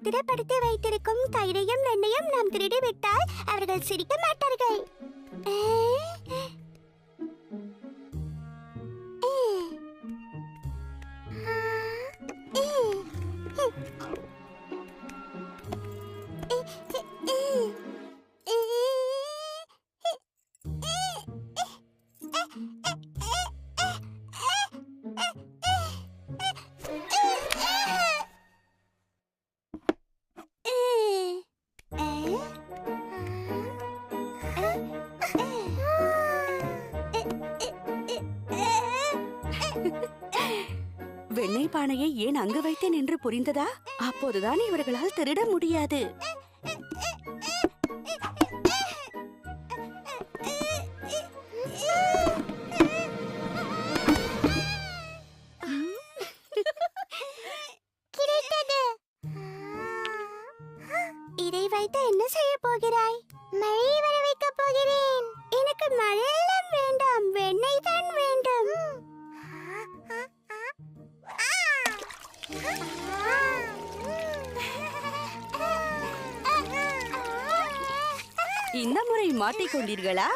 பத்திரப்படுத்தி வைத்திருக்கும் தயிரையும் வெண்ணையும் நாம் திருடிவிட்டால் அவர்கள் சிரிக்க மாட்டார்கள். வெண்ணெய் பானையை ஏன் அங்கு வைத்தேன் என்று புரிந்ததா? அப்போதுதான் இவர்களால் திருட முடியாது. இதை வைத்து என்ன செய்ய போகிறாய்? மழை வர வைக்கப் போகிறேன். எனக்கு மழையெல்லாம் வேண்டாம், வெண்ணெய் தான் வேண்டும். இந்த முறை மாட்டிக்கொண்டீர்களா?